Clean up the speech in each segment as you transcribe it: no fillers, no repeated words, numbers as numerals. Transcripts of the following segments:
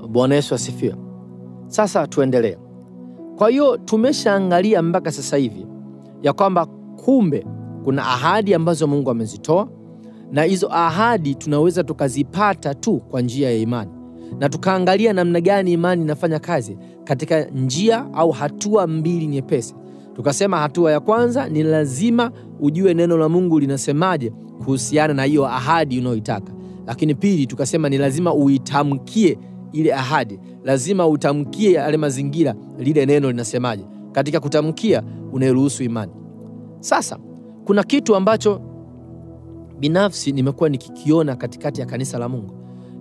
Bwana Yesu asifiwe. Sasa tuendelee. Kwa hiyo tumeshaangalia mpaka sasa hivi ya kwamba kumbe kuna ahadi ambazo Mungu amezitoa, na hizo ahadi tunaweza tukazipata tu kwa njia ya imani. Na tukaangalia namna gani imani inafanya kazi katika njia au hatua mbili nyepesi. Tukasema hatua ya kwanza ni lazima ujue neno la Mungu linasemaje kuhusiana na hiyo ahadi unayoitaka. Lakini pili tukasema ni lazima uitamkie ile ahadi. Lazima utamkie yale mazingira lile neno linasemaje. Katika kutamkia unaruhusu imani. Sasa kuna kitu ambacho binafsi nimekuwa nikikiona katikati ya kanisa la Mungu,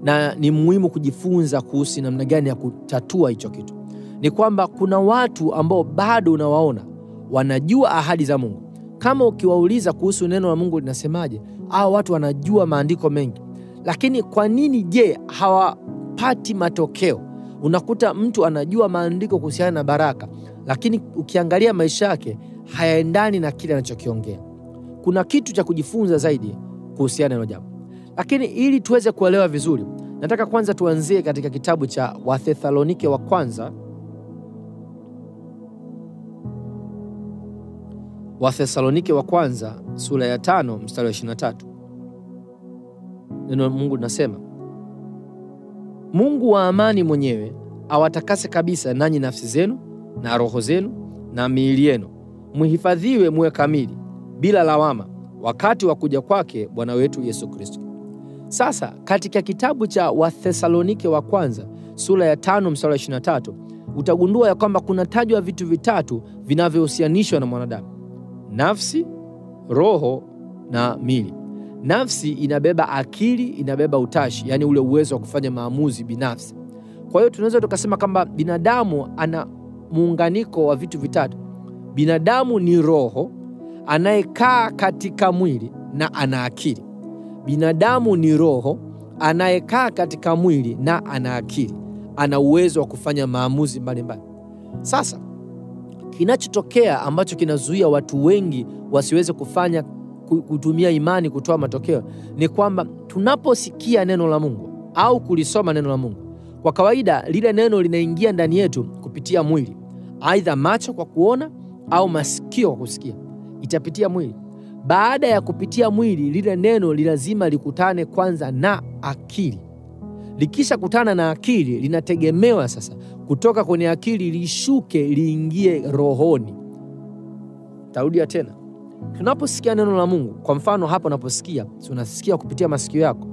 na ni muhimu kujifunza kuhusu namna gani ya kutatua hicho kitu. Ni kwamba kuna watu ambao bado unawaona wanajua ahadi za Mungu. Kama ukiwauliza kuhusu neno la Mungu linasemaje, hao watu wanajua maandiko mengi. Lakini kwa nini hawapati matokeo? Unakuta mtu anajua maandiko kuhusiana na baraka, lakini ukiangalia maisha yake hayaendani na kile anachokiongea. Kuna kitu cha kujifunza zaidi kuhusiana na jambo. Lakini ili tuweze kuelewa vizuri, nataka kwanza tuanzie katika kitabu cha Wathesalonike wa kwanza. Wathesalonike wa kwanza sura ya 5 mstari wa 23. Neno la Mungu linasema, Mungu wa amani mwenyewe awatakase kabisa nanyi nafsi zenu na roho zenu na miili yenu, muhifadhiwe muwe kamili bila lawama wakati wa kuja kwake Bwana wetu Yesu Kristo. Sasa katika kitabu cha Wathesalonike wa kwanza sura ya 5 mstari wa 23 utagundua ya kwamba kuna tajwa vitu vitatu vinavyohusianishwa na mwanadamu: nafsi, roho na miili. Nafsi inabeba akili, inabeba utashi, yani ule uwezo wa kufanya maamuzi binafsi. Kwa hiyo tunaweza tukasema kwamba binadamu ana muunganiko wa vitu vitatu. Binadamu ni roho anayekaa katika mwili na ana akili. Binadamu ni roho anayekaa katika mwili na ana akili, ana uwezo wa kufanya maamuzi mbalimbali. Sasa kinachotokea ambacho kinazuia watu wengi wasiweze kutumia imani kutoa matokeo ni kwamba tunaposikia neno la Mungu au kulisoma neno la Mungu, kwa kawaida lile neno linaingia ndani yetu kupitia mwili, aidha macho kwa kuona au masikio kwa kusikia. Itapitia mwili. Baada ya kupitia mwili, lile neno lazima likutane kwanza na akili. Likisha kutana na akili, linategemewa sasa kutoka kwenye akili lishuke liingie rohoni. Tarudia tena. Tunaposikia neno la Mungu, kwa mfano hapa unaposikia, unasikia kupitia masikio yako.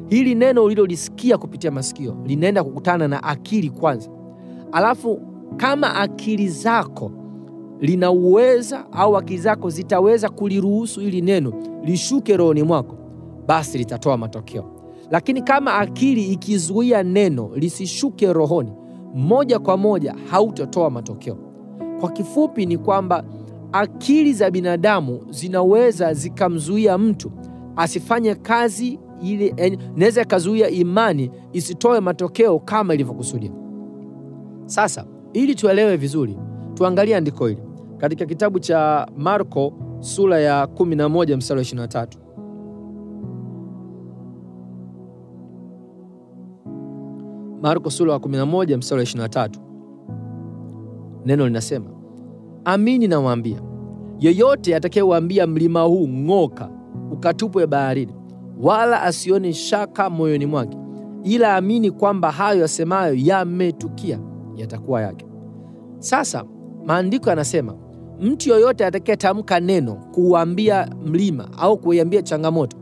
Hili neno ulilolisikia kupitia masikio linaenda kukutana na akili kwanza. Alafu kama akili zako linauweza au akili zako zitaweza kuliruhusu hili neno lishuke rohoni mwako, basi litatoa matokeo. Lakini kama akili ikizuia neno lisishuke rohoni, moja kwa moja hautatoa matokeo. Kwa kifupi ni kwamba akili za binadamu zinaweza zikamzuia mtu asifanye kazi ile, inaweza kazuia imani isitoe matokeo kama ilivyokusudia. Sasa ili tuelewe vizuri, tuangalie andiko hili katika kitabu cha Marko sura ya 11 mstari wa 23. Marko sura ya 11 mstari wa 23. Neno linasema, amini nawaambia, yeyote atakayewaambia mlima huu ng'oka ukatupwe baharini, wala asione shaka moyoni mwake, ila amini kwamba hayo yasemayo yametukia, yatakuwa yake. Sasa maandiko yanasema mtu yoyote atakayetamka neno kuambia mlima au kuiambia changamoto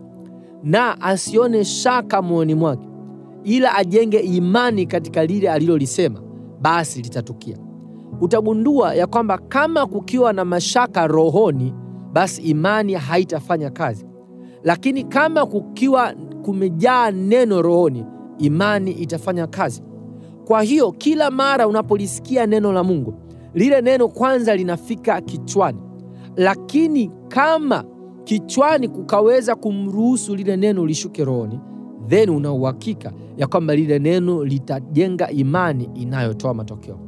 na asione shaka moyoni mwake, ila ajenge imani katika lile alilolisema, basi litatukia. Utagundua ya kwamba kama kukiwa na mashaka rohoni, basi imani haitafanya kazi. Lakini kama kukiwa kumejaa neno rohoni, imani itafanya kazi. Kwa hiyo kila mara unapolisikia neno la Mungu, lile neno kwanza linafika kichwani. Lakini kama kichwani kukaweza kumruhusu lile neno lishuke rohoni, then una uhakika ya kwamba lile neno litajenga imani inayotoa matokeo.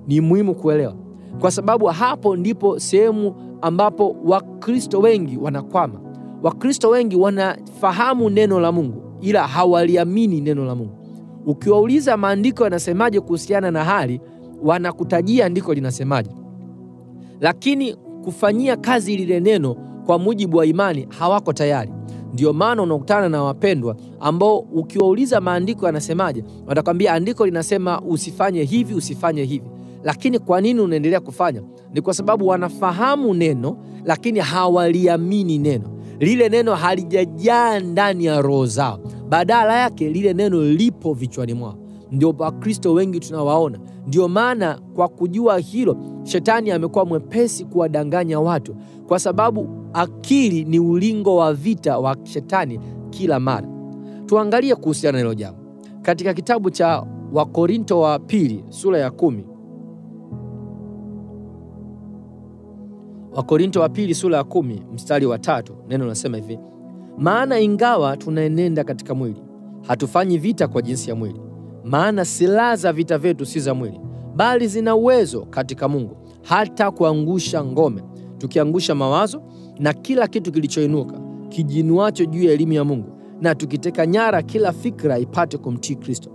Ni muhimu kuelewa, kwa sababu hapo ndipo sehemu ambapo Wakristo wengi wanakwama. Wakristo wengi wanafahamu neno la Mungu ila hawaliamini neno la Mungu. Ukiwauliza maandiko yanasemaje kuhusiana na hali, wanakutajia andiko linasemaje, lakini kufanyia kazi lile neno kwa mujibu wa imani hawako tayari. Ndio maana unakutana na wapendwa ambao ukiwauliza maandiko yanasemaje, watakwambia andiko linasema usifanye hivi, usifanye hivi. Lakini kwa nini unaendelea kufanya? Ni kwa sababu wanafahamu neno, lakini hawaliamini neno. Lile neno halijajaa ndani ya roho zao. Badala yake lile neno lipo vichwani mwao. Ndio Wakristo wengi tunawaona. Ndio maana kwa kujua hilo, shetani amekuwa mwepesi kuwadanganya watu, kwa sababu akili ni ulingo wa vita wa shetani kila mara. Tuangalie kuhusiana na hilo jambo katika kitabu cha Wakorinto wa pili sura ya 10. Wakorinto wa pili sura ya 10 mstari wa 3, neno linasema hivi: maana ingawa tunaenenda katika mwili, hatufanyi vita kwa jinsi ya mwili. Maana silaha za vita vyetu si za mwili, bali zina uwezo katika Mungu hata kuangusha ngome, tukiangusha mawazo na kila kitu kilichoinuka kijinuacho juu ya elimu ya Mungu, na tukiteka nyara kila fikra ipate kumtii Kristo.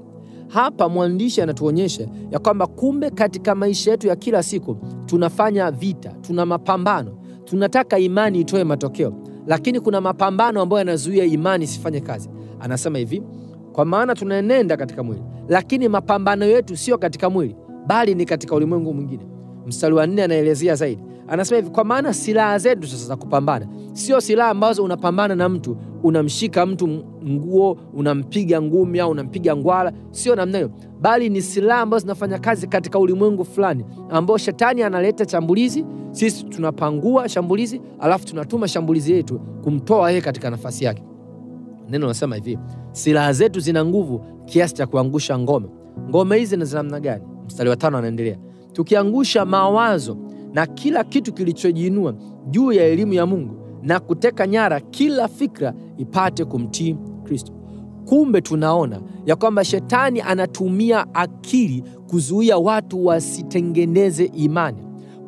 Hapa mwandishi anatuonyesha ya kwamba kumbe katika maisha yetu ya kila siku tunafanya vita, tuna mapambano. Tunataka imani itoe matokeo, lakini kuna mapambano ambayo yanazuia imani isifanye kazi. Anasema hivi: kwa maana tunaenenda katika mwili, lakini mapambano yetu sio katika mwili, bali ni katika ulimwengu mwingine. Mstari wa 4 anaelezea zaidi. Anasema hivi: kwa maana silaha zetu sasa za kupambana sio silaha ambazo unapambana na mtu, unamshika mtu nguo, unampiga ngumi au unampiga ngwala. Sio namna hiyo, bali ni silaha ambazo zinafanya kazi katika ulimwengu fulani, ambao shetani analeta shambulizi, sisi tunapangua shambulizi, alafu tunatuma shambulizi yetu kumtoa yeye katika nafasi yake. Neno linasema hivi: silaha zetu zina nguvu kiasi cha kuangusha ngome. Ngome hizi ni za namna gani? Mstari wa 5 anaendelea: tukiangusha mawazo na kila kitu kilichojiinua juu ya elimu ya Mungu, na kuteka nyara kila fikra ipate kumtii Kristo. Kumbe tunaona ya kwamba shetani anatumia akili kuzuia watu wasitengeneze imani.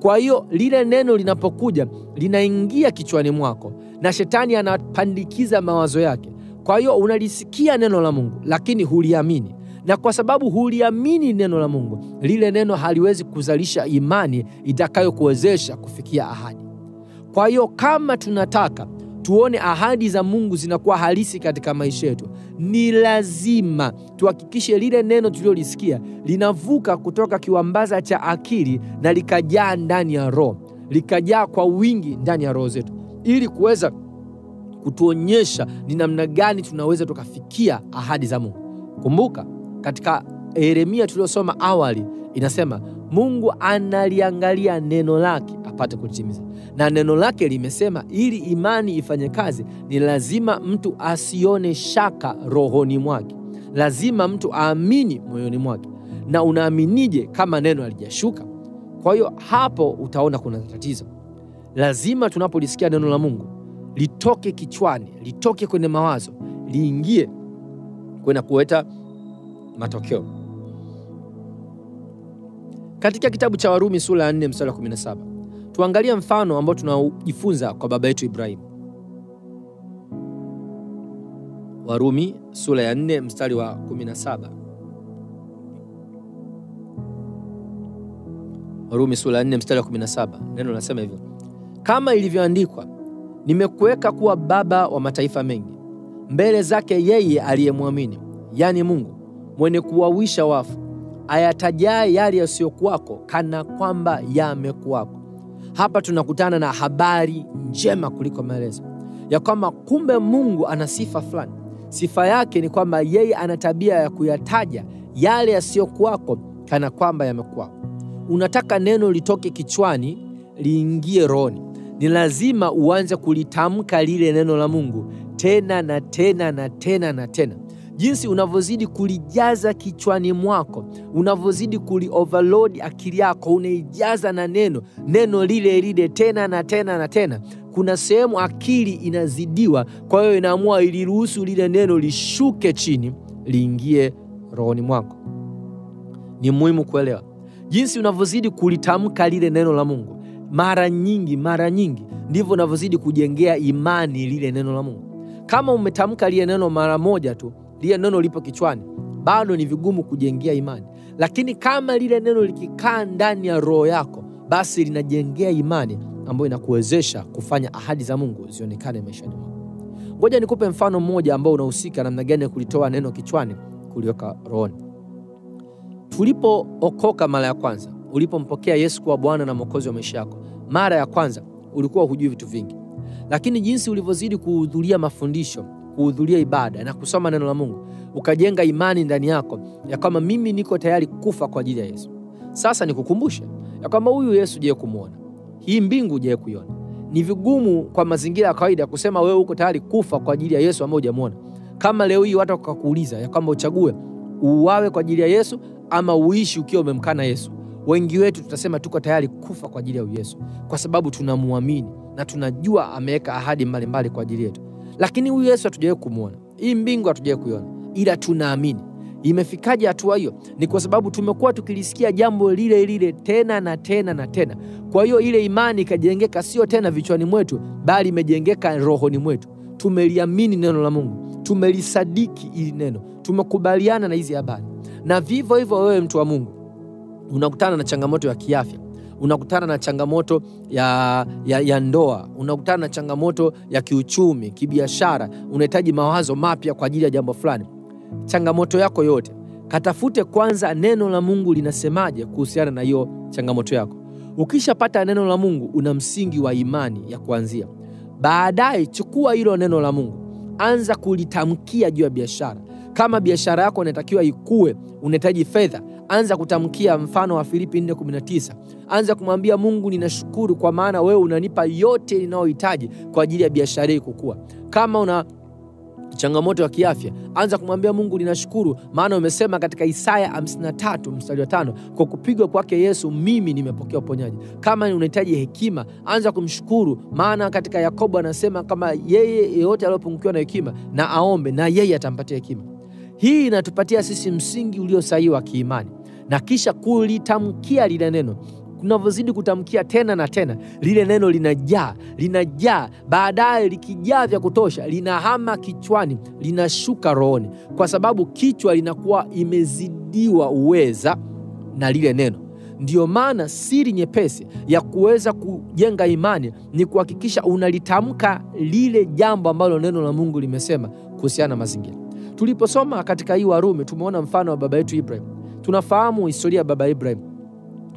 Kwa hiyo lile neno linapokuja linaingia kichwani mwako na shetani anapandikiza mawazo yake. Kwa hiyo unalisikia neno la Mungu lakini huliamini. Na kwa sababu huliamini neno la Mungu, lile neno haliwezi kuzalisha imani itakayokuwezesha kufikia ahadi. Kwa hiyo kama tunataka tuone ahadi za Mungu zinakuwa halisi katika maisha yetu, ni lazima tuhakikishe lile neno tulilolisikia linavuka kutoka kiwambaza cha akili na likajaa ndani ya roho, likajaa kwa wingi ndani ya roho zetu, ili kuweza kutuonyesha ni namna gani tunaweza tukafikia ahadi za Mungu. Kumbuka katika Yeremia tuliosoma awali inasema Mungu analiangalia neno lake apate kutimiza. Na neno lake limesema ili imani ifanye kazi ni lazima mtu asione shaka rohoni mwake. Lazima mtu aamini moyoni mwake. Na unaaminije kama neno halijashuka? Kwa hiyo hapo utaona kuna tatizo. Lazima tunapolisikia neno la Mungu litoke kichwani, litoke kwenye mawazo, liingie kwenda kuleta matokeo. Katika kitabu cha Warumi sura ya 4 mstari wa 17, tuangalie mfano ambao tunajifunza kwa baba yetu Ibrahim. Warumi sura ya 4 mstari wa 17. Warumi sura ya 4 mstari wa 17. Neno linasema hivyo: kama ilivyoandikwa, nimekuweka kuwa baba wa mataifa mengi mbele zake yeye aliyemwamini, yani Mungu mwenye kuwawisha wafu, ayatajaye yale yasiyokuwako kana kwamba yamekuwako. Hapa tunakutana na habari njema kuliko maelezo ya kwamba kumbe Mungu ana sifa fulani. Sifa yake ni kwamba yeye ana tabia ya kuyataja yale yasiyokuwako kana kwamba yamekuwako. Unataka neno litoke kichwani liingie rohoni, ni lazima uanze kulitamka lile neno la Mungu tena na tena na tena na tena. Jinsi unavyozidi kulijaza kichwani mwako, unavyozidi overload akili yako, unaijaza na neno lile lile tena na tena na tena, kuna sehemu akili inazidiwa, kwa hiyo inaamua iliruhusu lile neno lishuke chini liingie rohoni mwako. Ni muhimu kuelewa jinsi unavyozidi kulitamka lile neno la Mungu mara nyingi ndivyo unavyozidi kujengea imani lile neno la Mungu. Kama umetamka lile neno mara moja tu, lile neno lipo kichwani, bado ni vigumu kujengea imani. Lakini kama lile neno likikaa ndani ya roho yako, basi linajengea imani ambayo inakuwezesha kufanya ahadi za Mungu zionekane maishani mwako. Ngoja nikupe mfano mmoja ambao unahusika namna gani ya kulitoa neno kichwani kuliweka rohoni. Tulipookoka mara ya kwanza, ulipompokea Yesu kuwa Bwana na Mwokozi wa maisha yako, mara ya kwanza ulikuwa hujui vitu vingi. Lakini jinsi ulivyozidi kuhudhuria mafundisho, kuhudhuria ibada na kusoma neno la Mungu, ukajenga imani ndani yako ya kwamba mimi niko tayari kufa kwa ajili ya Yesu. Sasa nikukumbushe ya kwamba huyu Yesu hujawahi kumuona. Hii mbingu hujawahi kuiona. Ni vigumu kwa mazingira ya kawaida kusema wewe uko tayari kufa kwa ajili ya Yesu ambaye hujamuona. Kama leo hii watu wakakuuliza ya kwamba uchague uwawe kwa ajili ya Yesu ama uishi ukiwa umemkana Yesu, wengi wetu tutasema tuko tayari kufa kwa ajili ya Yesu, kwa sababu tunamuamini na tunajua ameweka ahadi mbalimbali kwa ajili yetu. Lakini huyu Yesu hatujawahi kumuona. Hii mbingu hatujawahi kuiona, ila tunaamini. Imefikaje hatua hiyo? Ni kwa sababu tumekuwa tukilisikia jambo lile lile tena na tena na tena. Kwa hiyo ile imani ikajengeka sio tena vichwani mwetu, bali imejengeka rohoni mwetu. Tumeliamini neno la Mungu, tumelisadiki ili neno, tumekubaliana na hizi habari. Na vivyo hivyo wewe mtu wa Mungu, unakutana na changamoto ya kiafya, unakutana na changamoto ya ndoa, unakutana na changamoto ya kiuchumi, kibiashara, unahitaji mawazo mapya kwa ajili ya jambo fulani. Changamoto yako yote, katafute kwanza neno la Mungu linasemaje kuhusiana na hiyo changamoto yako. Ukishapata neno la Mungu, una msingi wa imani ya kuanzia. Baadaye chukua hilo neno la Mungu, anza kulitamkia juu ya biashara. Kama biashara yako inatakiwa ikue, unahitaji fedha, anza kutamkia mfano wa Filipi 4:19. Anza kumwambia Mungu, ninashukuru kwa maana wewe unanipa yote ninayohitaji kwa ajili ya biashara hii kukua. Kama una changamoto ya kiafya, anza kumwambia Mungu, ninashukuru maana umesema katika Isaya 53:5, kwa kupigwa kwake Yesu mimi nimepokea uponyaji. Kama unahitaji hekima, anza kumshukuru maana katika Yakobo anasema kama yeyote aliyopungukiwa na hekima na aombe na yeye atampatia hekima. Hii inatupatia sisi msingi ulio sahihi wa kiimani, na kisha kulitamkia lile neno. Kunavyozidi kutamkia tena na tena, lile neno linajaa. Baadaye likijaa vya kutosha, linahama kichwani, linashuka rohoni, kwa sababu kichwa linakuwa imezidiwa uweza na lile neno. Ndio maana siri nyepesi ya kuweza kujenga imani ni kuhakikisha unalitamka lile jambo ambalo neno la Mungu limesema kuhusiana na mazingira. Tuliposoma katika hii Warumi, tumeona mfano wa baba yetu Ibrahim. Tunafahamu historia ya baba Ibrahim.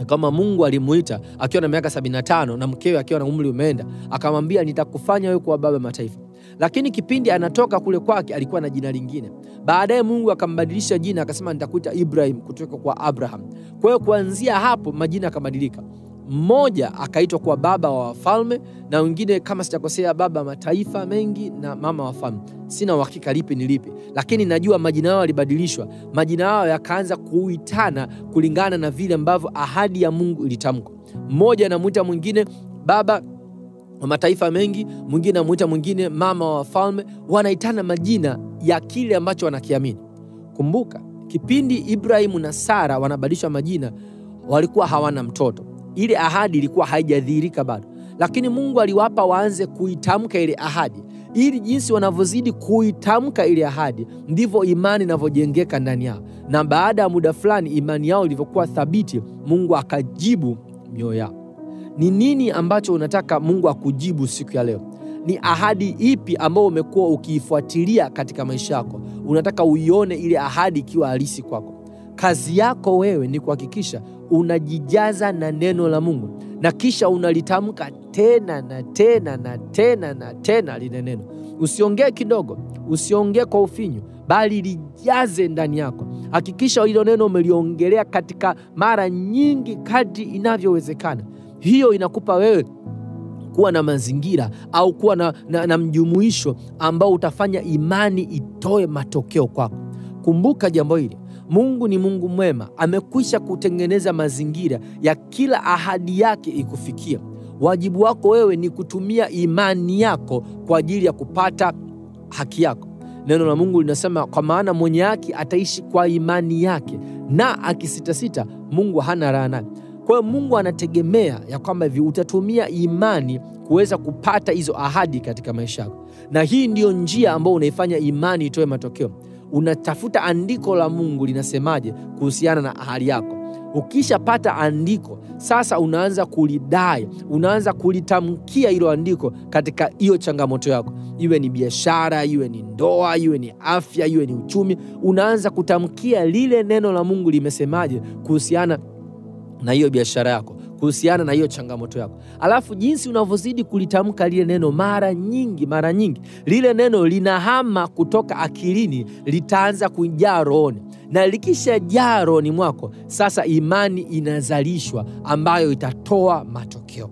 Kama Mungu alimuita akiwa na miaka 75 na mkewe akiwa na umri umeenda, akamwambia nitakufanya wewe kuwa baba mataifa. Lakini kipindi anatoka kule kwake alikuwa na jina lingine. Baadaye Mungu akambadilisha jina, akasema nitakuita Ibrahim kutoka kwa Abraham. Kwa hiyo kuanzia hapo majina yakabadilika. Mmoja akaitwa kuwa baba wa wafalme, na wengine kama sitakosea baba mataifa mengi na mama wafalme. Sina uhakika lipi ni lipi, lakini najua majina yao yalibadilishwa. Majina yao yakaanza kuitana kulingana na vile ambavyo ahadi ya Mungu ilitamkwa. Mmoja anamuita mwingine baba wa mataifa mengi, mwingine anamuita mwingine mama wa wafalme. Wanaitana majina ya kile ambacho wanakiamini. Kumbuka, kipindi Ibrahimu na Sara wanabadilishwa majina, walikuwa hawana mtoto. Ile ahadi ilikuwa haijadhihirika bado, lakini Mungu aliwapa waanze kuitamka ile ahadi. Ili jinsi wanavyozidi kuitamka ile ahadi, ndivyo imani inavyojengeka ndani yao. Na baada ya muda fulani imani yao ilivyokuwa thabiti, Mungu akajibu mioyo yao. Ni nini ambacho unataka Mungu akujibu siku ya leo? Ni ahadi ipi ambayo umekuwa ukiifuatilia katika maisha yako? Unataka uione ile ahadi ikiwa halisi kwako. Kazi yako wewe ni kuhakikisha unajijaza na neno la Mungu, na kisha unalitamka tena na tena na tena na tena lile neno. Usiongee kidogo, usiongee kwa ufinyu, bali lijaze ndani yako. Hakikisha hilo neno umeliongelea katika mara nyingi kadri inavyowezekana. Hiyo inakupa wewe kuwa na mazingira au kuwa na mjumuisho ambao utafanya imani itoe matokeo kwako. Kumbuka jambo hili, Mungu ni Mungu mwema, amekwisha kutengeneza mazingira ya kila ahadi yake ikufikia. Wajibu wako wewe ni kutumia imani yako kwa ajili ya kupata haki yako. Neno la Mungu linasema kwa maana mwenye haki ataishi kwa imani yake, na akisitasita Mungu hana raha naye. Kwa hiyo Mungu anategemea ya kwamba utatumia imani kuweza kupata hizo ahadi katika maisha yako. Na hii ndiyo njia ambayo unaifanya imani itoe matokeo. unatafuta andiko la Mungu linasemaje kuhusiana na hali yako. Ukishapata andiko, sasa unaanza kulidai, unaanza kulitamkia hilo andiko katika hiyo changamoto yako. Iwe ni biashara, iwe ni ndoa, iwe ni afya, iwe ni uchumi, unaanza kutamkia lile neno la Mungu limesemaje kuhusiana na hiyo biashara yako, kuhusiana na hiyo changamoto yako. Alafu jinsi unavyozidi kulitamka lile neno mara nyingi, lile neno linahama kutoka akilini, litaanza kujaa rohoni. Na likishajaa rohoni mwako, sasa imani inazalishwa ambayo itatoa matokeo.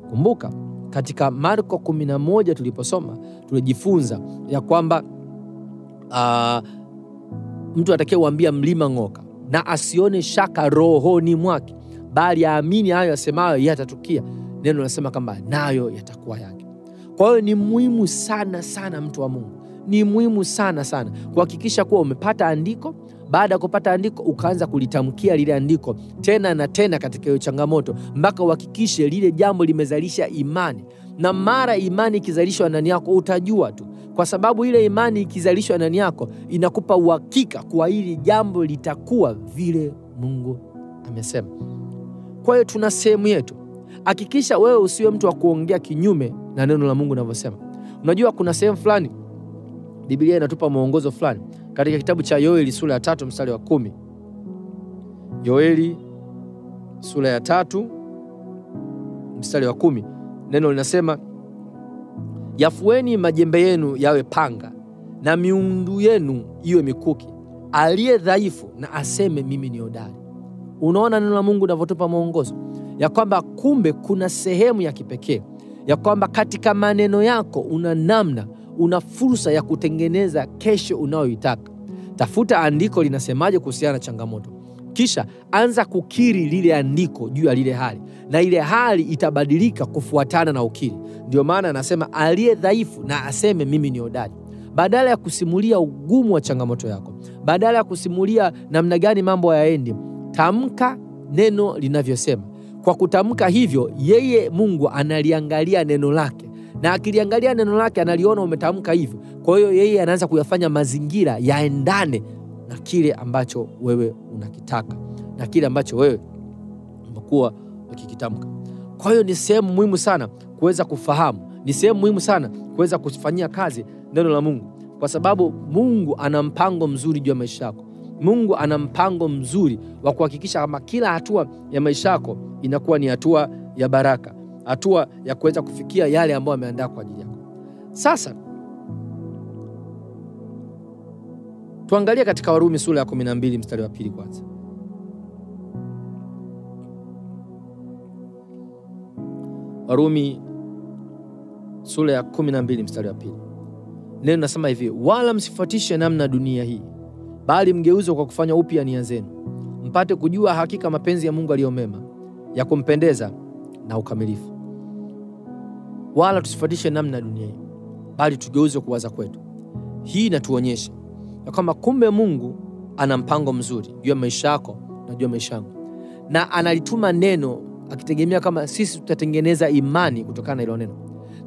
Kumbuka katika Marko 11 tuliposoma, tulijifunza ya kwamba mtu atakayeuambia mlima ng'oka na asione shaka rohoni mwake, bali aamini hayo yasemayo yatatukia, neno linasema kwamba nayo yatakuwa yake. Kwa hiyo ni muhimu sana mtu wa Mungu, ni muhimu sana kuhakikisha kuwa umepata andiko. Baada ya kupata andiko, ukaanza kulitamkia lile andiko tena na tena katika hiyo changamoto, mpaka uhakikishe lile jambo limezalisha imani. Na mara imani ikizalishwa ndani yako, utajua tu, kwa sababu ile imani ikizalishwa ndani yako inakupa uhakika kwa hili jambo litakuwa vile Mungu amesema. Kwa hiyo tuna sehemu yetu. Hakikisha wewe usiwe mtu wa kuongea kinyume na neno la Mungu linavyosema. Unajua kuna sehemu fulani Biblia inatupa mwongozo fulani katika kitabu cha Yoeli sura ya 3 mstari wa 10. Yoeli sura ya 3 mstari wa 10. Neno linasema, yafueni majembe yenu yawe panga na miundu yenu iwe mikuki. Aliye dhaifu na aseme mimi ni hodari. Unaona neno la Mungu linavyotupa mwongozo ya kwamba kumbe kuna sehemu ya kipekee ya kwamba katika maneno yako una namna, una fursa ya kutengeneza kesho unayoitaka. Tafuta andiko linasemaje kuhusiana na changamoto, kisha anza kukiri lile andiko juu ya lile hali, na ile hali itabadilika kufuatana na ukiri. Ndio maana anasema aliye dhaifu na aseme mimi ni hodari. Badala ya kusimulia ugumu wa changamoto yako, badala ya kusimulia namna gani mambo yaendi, tamka neno linavyosema. Kwa kutamka hivyo, yeye Mungu analiangalia neno lake, na akiliangalia neno lake analiona umetamka hivyo. Kwa hiyo yeye anaanza kuyafanya mazingira yaendane na kile ambacho wewe unakitaka, na kile ambacho wewe umekuwa ukikitamka. Kwa hiyo ni sehemu muhimu sana kuweza kufahamu, ni sehemu muhimu sana kuweza kufanyia kazi neno la Mungu, kwa sababu Mungu ana mpango mzuri juu ya maisha yako. Mungu ana mpango mzuri wa kuhakikisha kama kila hatua ya maisha yako inakuwa ni hatua ya baraka, hatua ya kuweza kufikia yale ambayo ameandaa kwa ajili yako. Sasa tuangalie katika Warumi sura ya 12 mstari wa 2 kwanza. Warumi sura ya 12 mstari wa 2. Neno nasema hivi, wala msifuatishe namna dunia hii, bali mgeuzwe kwa kufanya upya nia zenu, mpate kujua hakika mapenzi ya Mungu aliyo mema, ya kumpendeza na ukamilifu. Wala tusifuatishe namna dunia hii, bali tugeuzwe kuwaza kwetu. Hii inatuonyesha ya kwamba kumbe Mungu ana mpango mzuri juu ya maisha yako na juu ya maisha yangu, na analituma neno akitegemea kama sisi tutatengeneza imani kutokana na hilo neno.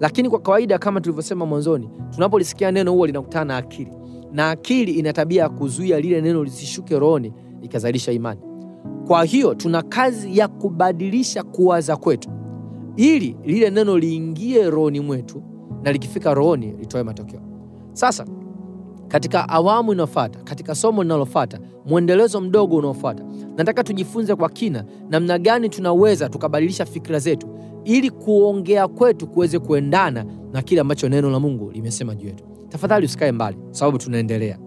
Lakini kwa kawaida, kama tulivyosema mwanzoni, tunapolisikia neno huwa linakutana na akili, na akili ina tabia ya kuzuia lile neno lisishuke rohoni ikazalisha imani. Kwa hiyo tuna kazi ya kubadilisha kuwaza kwetu ili lile neno liingie rohoni mwetu, na likifika rohoni litoe matokeo. Sasa katika awamu inayofuata, katika somo linalofuata, muendelezo mdogo unaofuata, nataka tujifunze kwa kina namna gani tunaweza tukabadilisha fikra zetu ili kuongea kwetu kuweze kuendana na kile ambacho neno la Mungu limesema juu yetu. Tafadhali usikae mbali, sababu tunaendelea.